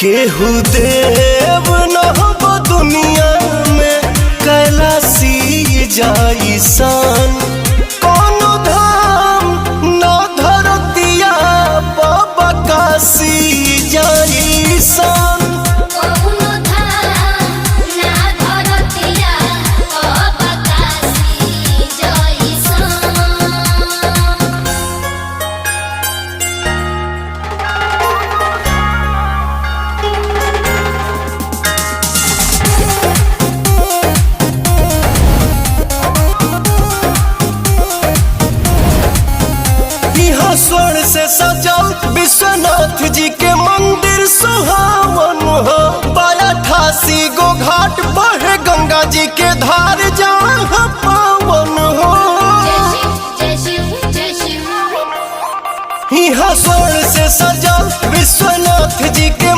केहू देव न हो दुनिया में कैलाशी जाइसन कोनो धाम न धरतिया बकाशी जाइसन। स्वर्ण से सजल विश्वनाथ जी के मंदिर सुहावन हो। 88 गो घाट बहे गंगा जी के धार जहाँ पावन हो। यहाँ स्वर्ण से